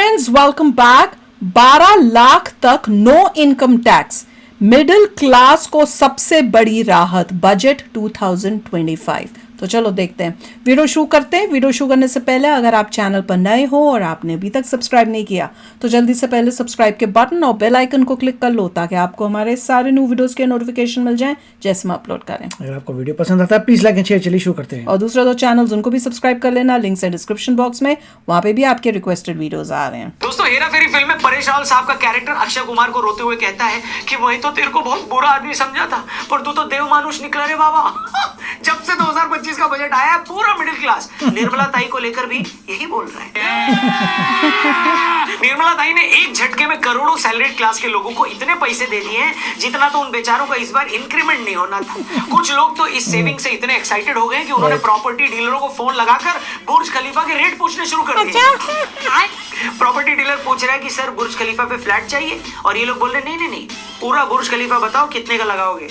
Friends, welcome back. 12 lakh तक no income tax, middle class को सबसे बड़ी राहत, बजट 2025। तो चलो देखते हैं, वीडियो शुरू करते हैं। वीडियो शुरू करने से पहले अगर आप चैनल पर नए हो और आपने अभी तक सब्सक्राइब नहीं किया तो जल्दी से पहले सब्सक्राइब के बटन और बेल आइकन को क्लिक कर लो ताकि आपको हमारे सारे न्यू वीडियोस के नोटिफिकेशन मिल जाएं जैसे हम अपलोड करें। अगर आपको वीडियो पसंद आता है प्लीज लाइक एंड शेयर। चलिए शुरू करते हैं। और दूसरा दो चैनल्स उनको भी सब्सक्राइब कर लेना, लिंक्स है डिस्क्रिप्शन बॉक्स में, वहां पे भी आपके रिक्वेस्टेड वीडियोस आ रहे हैं। दोस्तों, हेरा फेरी फिल्म में परेश रावल साहब का कैरेक्टर अक्षय कुमार को रोते हुए कहता है कि वही तो तेरे को बहुत बुरा आदमी समझा था, पर तू तो देव मानुष निकला रे बाबा। जब से 2025 का बजट आया है, पूरा मिडिल क्लास निर्मला ताई को लेकर भी यही बोल रहा है। निर्मला ताई ने एक झटके में करोड़ों सैलरीड क्लास के लोगों को इतने पैसे दे दिए हैं जितना तो उन बेचारों का इस बार इंक्रीमेंट नहीं होना था। कुछ लोग तो इस सेविंग से इतने एक्साइटेड हो गए कि उन्होंने प्रॉपर्टी डीलरों को फोन लगाकर बुर्ज खलीफा के रेट पूछने शुरू कर दिए। प्रॉपर्टी डीलर पूछ रहा है कि सर बुर्ज खलीफा पे फ्लैट चाहिए, और ये लोग बोल रहे नहीं, पूरा बुर्ज खलीफा बताओ कितने का लगाओगे।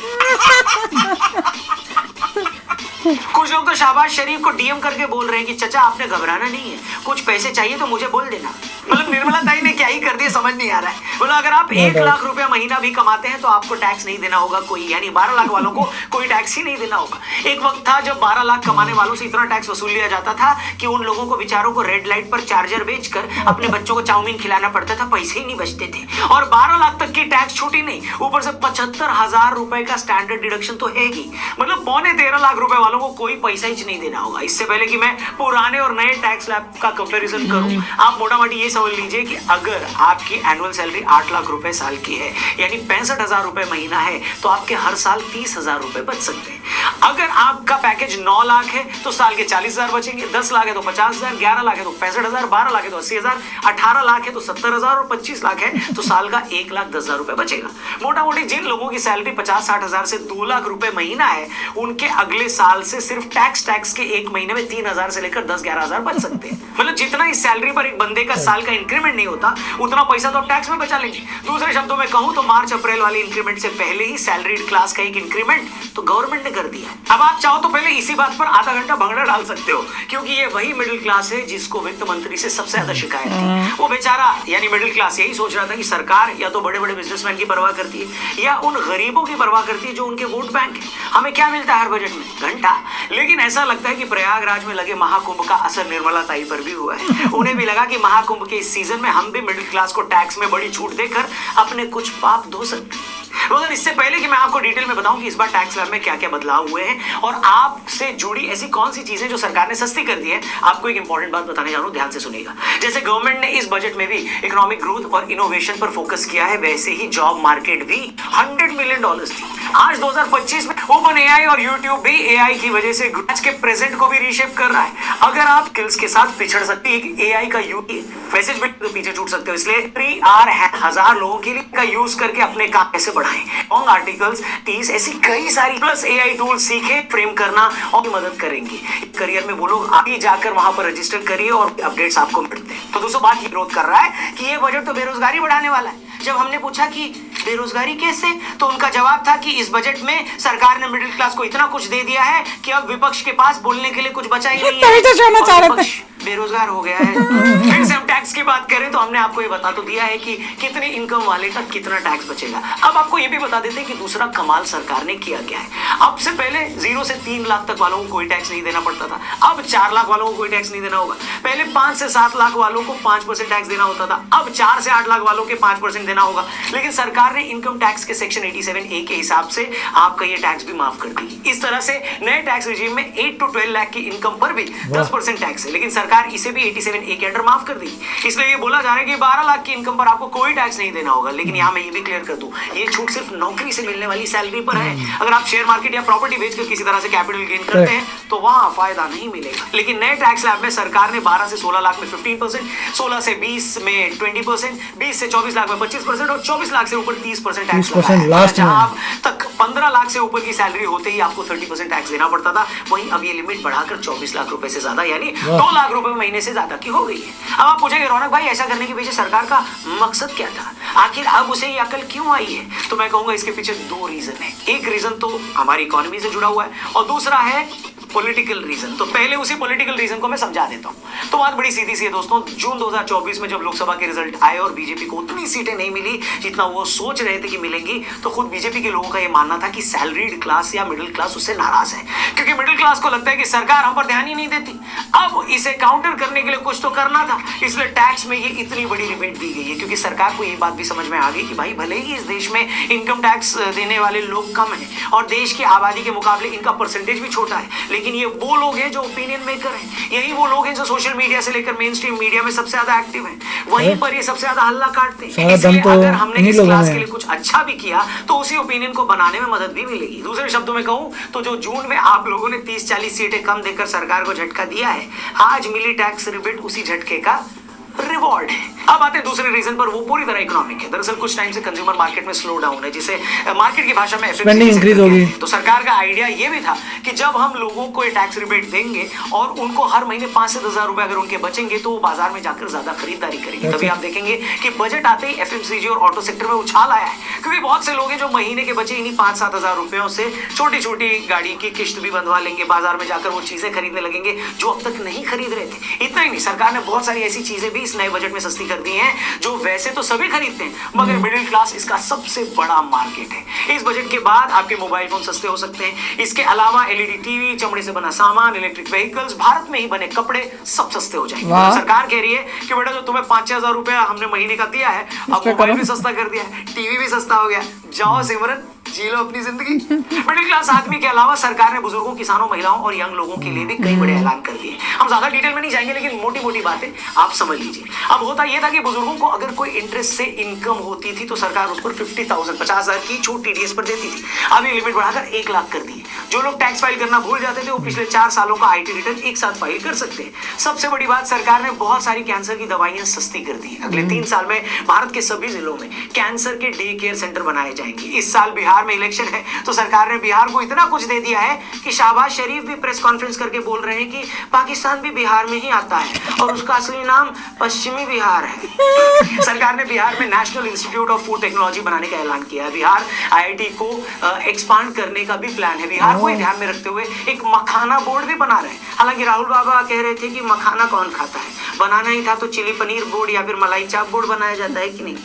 कुछ लोग तो शहबाज शरीफ को डीएम करके बोल रहे हैं कि चचा आपने घबराना नहीं है, कुछ पैसे चाहिए तो मुझे बोल देना। मतलब निर्मला ताई ने क्या ही कर दिया समझ नहीं आ रहा है। बोला अगर आप 1 लाख रुपया महीना भी कमाते हैं तो आपको टैक्स नहीं देना होगा कोई, यानी 12 लाख वालों को कोई टैक्स ही नहीं देना होगा। एक वक्त था जब 12 लाख कमाने वालों से इतना टैक्स वसूल लिया जाता था कि उन लोगों को बेचारों को रेड लाइट पर चार्जर बेचकर अपने बच्चों को चाउमीन खिलाना पड़ता था, पैसे ही नहीं बचते थे। और 12 लाख तक की टैक्स छूटी नहीं, ऊपर से 75,000 रुपए का स्टैंडर्ड डिडक्शन तो है ही। मतलब 13.25 लाख रुपए वालों को कोई पैसा ही नहीं देना होगा। इससे पहले कि मैं पुराने और नए टैक्स स्लैब का कंपैरिजन करूं, आप मोटा मोटी ये समझ लीजिए कि अगर आपकी एनुअल सैलरी 8 लाख रुपए साल की है, यानी 65,000 रुपए महीना है, तो आपके हर साल 30,000 रुपए बच सकते हैं। अगर आपका पैकेज 9 लाख है तो साल के 40,000 बचेंगे, 10 लाख है तो 50,000, 11 लाख है तो 65,000, 12 लाख है तो 80,000, 18 लाख है तो 70,000 और 25 लाख है तो साल का 1,10,000 रुपए बचेगा। मोटा मोटी जिन लोगों की सैलरी 50-60,000 से 2 लाख रुपए महीना है, उनके अगले साल से सिर्फ टैक्स के एक महीने में 3,000 से लेकर 10-11,000 बच सकते हैं। मतलब जितना इस सैलरी पर एक बंदे का साल का इंक्रीमेंट नहीं होता, उतना पैसा तो टैक्स में बचा लेंगे। दूसरे शब्दों में कहूं तो मार्च अप्रैल वाले इंक्रीमेंट से पहले ही सैलरीड क्लास का एक इंक्रीमेंट तो गवर्नमेंट ने कर दिया। अब आप चाहो तो पहले इसी बात पर आधा घंटा भंगड़ा डाल सकते हो, क्योंकि ये वही मिडिल क्लास है जिसको वित्त मंत्री से सबसे ज्यादा शिकायत थी। वो बेचारा यानी मिडिल क्लास यही सोच रहा था कि सरकार या तो बड़े बड़े बिजनेसमैन की परवाह करती है या उन गरीबों की परवाह करती है जो उनके वोट बैंक है। हमें क्या मिलता है हर बजट में? घंटा। लेकिन ऐसा लगता है कि प्रयागराज में लगे महाकुंभ का असर निर्मला ताई पर भी हुआ है। उन्हें भी लगा कि महाकुंभ के इस सीजन में हम भी मिडिल क्लास को टैक्स में बड़ी छूट देकर अपने कुछ पाप धो सकते हैं। रोजर, इससे पहले कि मैं आपको डिटेल में बताऊं कि इस बार टैक्स स्लैब में क्या क्या बदलाव हुए हैं और आपसे जुड़ी ऐसी कौन सी चीजें जो सरकार ने सस्ती कर दी है, आपको एक इंपॉर्टेंट बात बताने जा रहा हूं, ध्यान से सुनिएगा। जैसे गवर्नमेंट ने इस बजट में भी इकोनॉमिक ग्रोथ और इनोवेशन पर फोकस किया है, वैसे ही जॉब मार्केट भी $100 मिलियन थी। आज 2025 में ओपन एआई और यूट्यूब भी एआई की वजह से आज के प्रेजेंट को भी रीशेप कर रहा है। अगर आप स्किल्स के साथ पिछड़ सकते हैं, एआई का मैसेज भी तो पीछे छूट सकते हो। इसलिए 3,000 लोगों के लिए का यूज करके अपने काम कैसे बढ़ाएं, लॉन्ग आर्टिकल्स, टीज, ऐसी कई सारी प्लस एआई टूल सीखे, फ्रेम करना और मदद करेंगे करियर में। वो लोग आगे जाकर वहां पर रजिस्टर करिए और अपडेट्स आपको मिलते हैं। तो दोस्तों, बात ये विरोध कर रहा है कि ये बजट तो बेरोजगारी बढ़ाने वाला है। जब हमने पूछा कि बेरोजगारी कैसे, तो उनका जवाब था कि इस बजट में सरकार ने मिडिल क्लास को इतना कुछ दे दिया है कि अब विपक्ष के पास बोलने के लिए कुछ बचा ही नहीं है, बेरोजगार हो गया है। फिर से हम टैक्स की बात करें तो हमने आपको ये बता तो दिया है कि कितने इनकम वाले का कितना टैक्स बचेगा। अब आपको ये भी बता देते हैं कि दूसरा कमाल सरकार ने किया क्या है। अब से पहले 0 से 3 लाख तक वालों को कोई टैक्स नहीं देना पड़ता था, अब 4 लाख वालों को कोई टैक्स नहीं देना होगा। पहले 5 से 7 लाख वालों को 5% टैक्स देना होता था, अब 4 से 8 लाख वालों के 5% देना होगा। लेकिन सरकार ने इनकम टैक्स के सेक्शन 87A के हिसाब से आपका ये टैक्स भी माफ कर दी। इस तरह से नए टैक्स रिजीम में 8 to 12 लाख की इनकम पर भी 10% टैक्स है, लेकिन सरकार इसे भी 87A के अंडर माफ कर दी। इसलिए ये बोला जा रहा है कि 12 लाख की इनकम पर आपको कोई टैक्स नहीं देना होगा। लेकिन यहाँ मैं ये भी क्लियर कर दूं, ये छूट सिर्फ नौकरी से मिलने वाली सैलरी पर है। अगर आप शेयर मार्केट या प्रॉपर्टी बेचकर किसी तरह से कैपिटल गेन करते हैं तो वहां फायदा नहीं मिलेगा। लेकिन नए टैक्स स्लैब में सरकार ने 12 से 16 लाख में 15%, 16 से 20 में 20%, 20 से 24 लाख में 25% और 24 लाख से ऊपर 30% टैक्स लगाया। तक 15 लाख से ऊपर की सैलरी होते ही आपको 30% टैक्स देना पड़ता था। वहीं अब ये लिमिट बढ़ाकर 24 लाख रुपए से ज्यादा यानी 2 लाख रुपए महीने से ज्यादा की हो गई है। अब आप पूछेंगे रौनक भाई, ऐसा करने के पीछे सरकार का मकसद क्या था, आखिर अब उसे ये अकल क्यों आई है? तो मैं कहूंगा इसके पीछे 2 रीजन है। एक रीजन तो हमारी इकोनॉमी से जुड़ा हुआ है और दूसरा है पॉलिटिकल रीजन। तो पहले उसी पॉलिटिकल रीजन को मैं समझा देता हूँ। तो बात बड़ी सीधी सी है दोस्तों, जून 2024 में जब लोकसभा के रिजल्ट आए और बीजेपी को उतनी सीटें नहीं मिली जितना वो सोच रहे थे कि मिलेंगी, तो खुद बीजेपी के लोगों का ये मानना था कि सैलरीड क्लास या मिडिल क्लास उससे नाराज है, क्योंकि मिडिल क्लास को लगता है कि सरकार हम पर ध्यान ही नहीं देती। अब इसे काउंटर करने के लिए कुछ तो करना था, इसलिए टैक्स में ये इतनी बड़ी रिबेट दी गई है, क्योंकि सरकार को ये बात भी समझ में आ गई कि भाई भले ही इस देश में इनकम टैक्स देने वाले लोग कम हैं और देश की आबादी के मुकाबले इनका परसेंटेज भी छोटा है, लेकिन ये वो लोग हैं जो ओपिनियन मेकर हैं, यही वो लोग हैं जो सोशल मीडिया से लेकर मेन स्ट्रीम मीडिया में सबसे ज्यादा एक्टिव हैं, वहीं पर ये सबसे ज्यादा हल्ला काटते हैं। इसलिए अगर हमने इस क्लास के लिए कुछ अच्छा भी किया तो उसी ओपिनियन को बनाने में मदद भी मिलेगी। दूसरे शब्दों में कहूं तो जो जून में आप लोगों ने 30-40 सीटें कम देकर सरकार को झटका दिया है, आज मिली टैक्स रिबेट उसी झटके का रिवॉर्ड है। अब आते हैं दूसरे रीजन पर, वो पूरी तरह इकोनॉमिक है। दरअसल कुछ टाइम से कंज्यूमर मार्केट में स्लो डाउन है, जिसे मार्केट की भाषा में स्पेंडिंग इंक्रीज होगी। तो सरकार का आइडिया ये भी था कि जब हम लोगों को ये टैक्स रिबेट देंगे और उनको हर महीने 5 से 10 हजार रुपए अगर उनके बचेंगे तो वो बाजार में जाकर ज्यादा खरीदारी करेंगे। तभी आप देखेंगे कि बजट आते ही एफएमसीजी और ऑटो सेक्टर में उछाल आया है, क्योंकि बहुत से लोग हैं जो महीने के बचे इन्हीं 5-7 हजार रुपयों से छोटी छोटी गाड़ी की किश्त भी बंधवा लेंगे, बाजार में जाकर वो चीजें खरीदने लगेंगे जो अब तक नहीं खरीद रहे थे। इतना ही नहीं, सरकार ने बहुत सारी ऐसी चीजें भी इस नए बजट में सस्ती कर दी हैं जो वैसे तो सभी खरीदते हैं, मगर मिडिल क्लास इसका सबसे बड़ा मार्केट है। इस बजट के बाद आपके मोबाइल फोन सस्ते हो सकते हैं। इसके अलावा एलईडी टीवी, चमड़े से बना सामान, इलेक्ट्रिक व्हीकल्स, भारत में ही बने कपड़े सब सस्ते हो जाएंगे। तो सरकार कह रही है कि बेटा जो तुम्हें 5-6 हजार रुपया हमने महीने का दिया है, अब मोबाइल भी सस्ता कर दिया है, टीवी भी सस्ता हो गया, जाओ सिमरन जी लो अपनी जिंदगी। मिडिल क्लास आदमी के अलावा सरकार ने बुजुर्गों, किसानों, महिलाओं और यंग लोगों के लिए भी कई बड़े ऐलान कर दिए। हम ज्यादा डिटेल में नहीं जाएंगे, लेकिन मोटी मोटी बातें आप समझ लीजिए। अब होता यह था कि बुजुर्गों को अगर कोई इंटरेस्ट से इनकम होती थी तो सरकार उस पर 50,000 की छूट टीडीएस पर देती थी। अब ये लिमिट बढ़ाकर 1 लाख कर दी। जो लोग टैक्स फाइल करना भूल जाते थे वो पिछले 4 सालों का आईटी रिटर्न एक साथ फाइल कर सकते हैं। सबसे बड़ी बात, सरकार ने बहुत सारी कैंसर की दवाइयां सस्ती कर दी। अगले 3 साल में भारत के सभी जिलों में कैंसर के डे केयर सेंटर बनाए जाएंगे। इस साल बिहार में इलेक्शन है तो सरकार ने बिहार को इतना कुछ दे दिया है कि शहबाज शरीफ भी प्रेस कॉन्फ्रेंस करके बोल रहे हैं कि पाकिस्तान भी बिहार में ही आता है और उसका असली नाम पश्चिमी बिहार है। सरकार ने बिहार में national institute of food technology बनाने का ऐलान किया है। बिहार आईआईटी को एक्सपांड करने का भी प्लान है। बिहार को ध्यान में रखते हुए एक मखाना बोर्ड भी बना रहे हैं। हालांकि राहुल बाबा कह रहे थे कि मखाना कौन खाता है, बनाना ही था तो चिली पनीर बोर्ड या फिर मलाई चाप बोर्ड बनाया जाता है कि नहीं।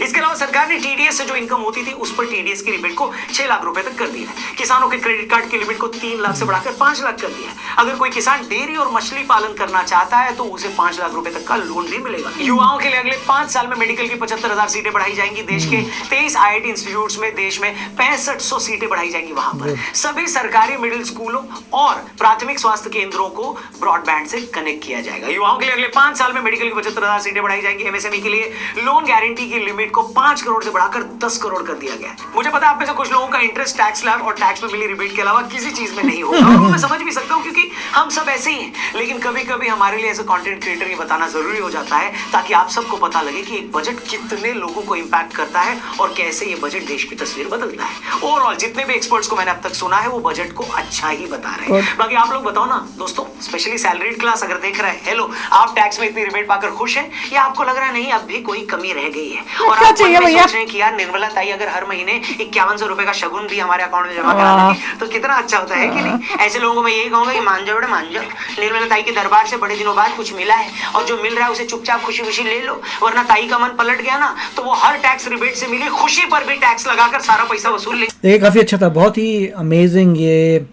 इसके अलावा सरकार ने टीडीएस से जो इनकम होती थी उस पर टीडीएस की लिमिट को 6 लाख रुपए तक कर दिया है। किसानों के क्रेडिट कार्ड की लिमिट को 3 लाख से बढ़ाकर 5 लाख कर दिया है। अगर कोई किसान डेयरी और मछली पालन करना चाहता है तो उसे 5 लाख रुपए तक का लोन भी मिलेगा। युवाओं के लिए अगले 5 साल में मेडिकल की 75,000 सीटें बढ़ाई जाएंगी। देश के 23 आईआईटी इंस्टीट्यूट्स में देश में 6500 सीटें बढ़ाई जाएंगी। वहां पर सभी सरकारी मिडिल स्कूलों और प्राथमिक स्वास्थ्य केंद्रों को ब्रॉडबैंड से कनेक्ट किया जाएगा। युवाओं के लिए अगले 5 साल में मेडिकल की 75,000 सीटें बढ़ाई जाएंगी। एमएसएमई के लिए लोन गारंटी की लिमिट को 5 करोड़ से बढ़ाकर 10 करोड़ कर दिया गया है। मुझे पता है आप में से कुछ लोगों का इंटरेस्ट टैक्स स्लैब और टैक्स में मिली रिबेट के अलावा किसी चीज में नहीं होगा, और वो मैं समझ भी सकता हूं क्योंकि हम सब ऐसे ही हैं। लेकिन कभी कभी हमारे लिए एज अ कंटेंट क्रिएटर ये बताना जरूरी हो जाता है ताकि आप सबको पता लगे कि एक बजट कितने लोगों को इंपैक्ट करता है और कैसे ये बजट देश की तस्वीर बदलता है। ओवरऑल जितने भी एक्सपर्ट्स को मैंने अब तक सुना है वो बजट को अच्छा ही बता रहे हैं। बाकी आप लोग बताओ ना दोस्तों, स्पेशली सैलरीड क्लास अगर देख रहा है, हेलो, आप टैक्स में इतनी रिबेट पाकर खुश हैं या आपको लग रहा है नहीं अब भी कोई कमी रह गई है और आप सोच रहे हैं कि यार निर्मला ताई अगर हर महीने 5100 रुपए का शगुन भी हमारे अकाउंट में जमा करा देंगे तो कितना अच्छा होता है कि नहीं। ऐसे लोगों को मैं यही कहूंगा कि मान जाओ बेटा मान जाओ, निर्मला ताई के दरबार से बड़े दिनों बाद कुछ मिला है और जो मिल रहा है उसे चुपचाप खुशी खुशी ले लो, वरना ताई का मन पलट गया ना तो वो हर टैक्स रिबेट से मिली खुशी पर भी टैक्स लगाकर सारा पैसा वसूल ले। देखिए काफ़ी अच्छा था, बहुत ही अमेजिंग ये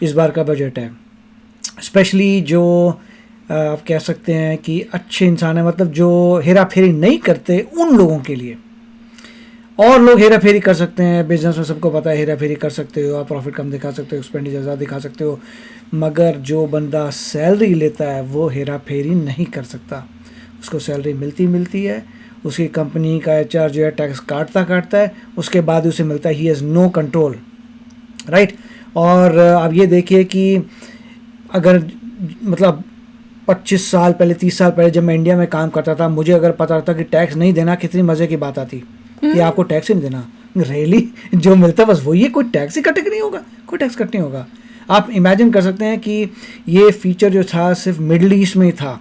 इस बार का बजट है। स्पेशली जो आप कह सकते हैं कि अच्छे इंसान है, मतलब जो हेरा फेरी नहीं करते उन लोगों के लिए। और लोग हेरा फेरी कर सकते हैं, बिजनेस में सबको पता है हेरा फेरी कर सकते हो, आप प्रॉफिट कम दिखा सकते हो, एक्सपेंडिचर ज़्यादा दिखा सकते हो, मगर जो बंदा सैलरी लेता है वो हेरा फेरी नहीं कर सकता। उसको सैलरी मिलती है, उसकी कंपनी का एचआर जो है टैक्स काटता है, उसके बाद उसे मिलता है, he has no control, right. और आप ये देखिए कि अगर मतलब 25 साल पहले 30 साल पहले जब मैं इंडिया में काम करता था, मुझे अगर पता था कि टैक्स नहीं देना कितनी मज़े की बात आती कि आपको टैक्स ही नहीं देना, रियली जो मिलता बस वही है, कोई टैक्स ही कट नहीं होगा, कोई टैक्स कट नहीं होगा। आप इमेजिन कर सकते हैं कि ये फीचर जो था सिर्फ मिडल ईस्ट में ही था,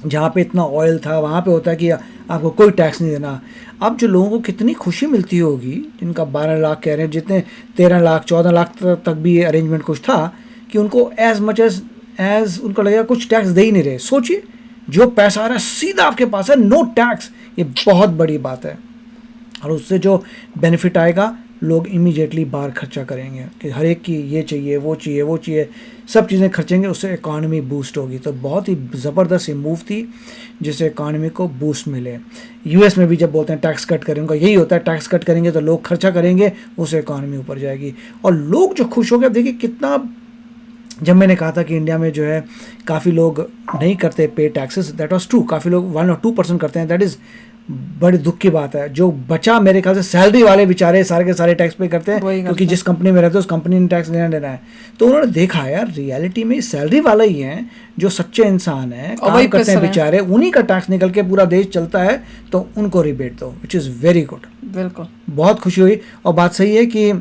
जहाँ पे इतना ऑयल था, वहाँ पे होता है कि आपको कोई टैक्स नहीं देना। अब जो लोगों को कितनी खुशी मिलती होगी, जिनका 12 लाख कह रहे हैं, जितने 13 लाख 14 लाख तक भी अरेंजमेंट कुछ था कि उनको एज मच एज उनको लगेगा कुछ टैक्स दे ही नहीं रहे। सोचिए, जो पैसा आ रहा है सीधा आपके पास है, नो टैक्स, ये बहुत बड़ी बात है। और उससे जो बेनिफिट आएगा, लोग इमीडिएटली बाहर खर्चा करेंगे कि हर एक की ये चाहिए, वो चाहिए, वो चाहिए, सब चीज़ें खर्चेंगे, उससे इकॉनमी बूस्ट होगी। तो बहुत ही ज़बरदस्त ये मूव थी जिससे इकॉनमी को बूस्ट मिले। यूएस में भी जब बोलते हैं टैक्स कट करें, उनका यही होता है, टैक्स कट करेंगे तो लोग खर्चा करेंगे, उससे इकॉनमी ऊपर जाएगी और लोग जो खुश हो गए। देखिए कितना, जब मैंने कहा था कि इंडिया में जो है काफ़ी लोग नहीं करते पे टैक्सेस, दैट वाज ट्रू, काफ़ी लोग 1 और 2% करते हैं, दैट इज़ बड़ी दुख की बात है। जो बचा मेरे ख्याल से सैलरी वाले बेचारे सारे के सारे टैक्स पे करते हैं, क्योंकि जिस कंपनी में रहते हैं उस कंपनी ने टैक्स लेना देना है। तो उन्होंने देखा यार रियलिटी में सैलरी वाला ही है जो सच्चे इंसान है, काम करते हैं बेचारे, उन्हीं का टैक्स निकल के पूरा देश चलता है, तो उनको रिबेट दो, विच इज़ वेरी गुड। बिल्कुल, बहुत खुशी हुई। और बात सही है कि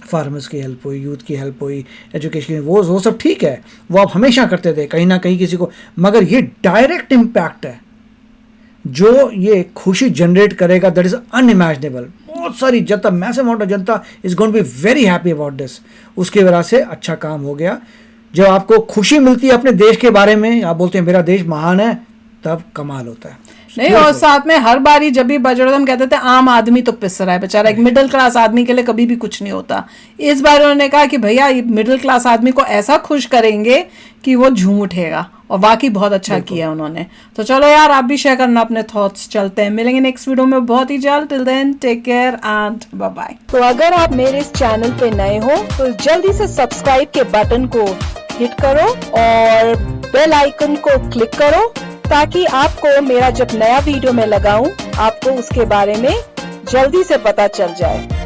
फार्मर्स की हेल्प हुई, यूथ की हेल्प हुई, एजुकेशन, वो सब ठीक है, वो आप हमेशा करते थे कहीं ना कहीं किसी को, मगर ये डायरेक्ट इम्पैक्ट है जो ये खुशी जनरेट करेगा, दैट इज अनइमेजिनेबल। बहुत सारी जनता, मैसिव अमाउंट ऑफ जनता is going to be very happy about this. उसकी वजह से अच्छा काम हो गया। जब आपको खुशी मिलती है अपने देश के बारे में, आप बोलते हैं मेरा देश महान है, तब कमाल होता है। नहीं, और साथ में हर बारी जब भी बजट हम कहते थे आम आदमी तो पिस रहा है बेचारा, एक मिडिल क्लास आदमी के लिए कभी भी कुछ नहीं होता। इस बार उन्होंने कहा कि भैया ये मिडिल क्लास आदमी को ऐसा खुश करेंगे कि वो झूम उठेगा, और वाकई बहुत अच्छा किया उन्होंने। तो चलो यार, आप भी शेयर करना अपने थॉट्स। चलते हैं, मिलेंगे नेक्स्ट वीडियो में बहुत ही जल्द। Till then take care and bye bye. तो अगर आप मेरे इस चैनल पे नए हो तो जल्दी से सब्सक्राइब के बटन को हिट करो और बेल आइकन को क्लिक करो, ताकि आपको मेरा जब नया वीडियो मैं लगाऊं आपको उसके बारे में जल्दी से पता चल जाए।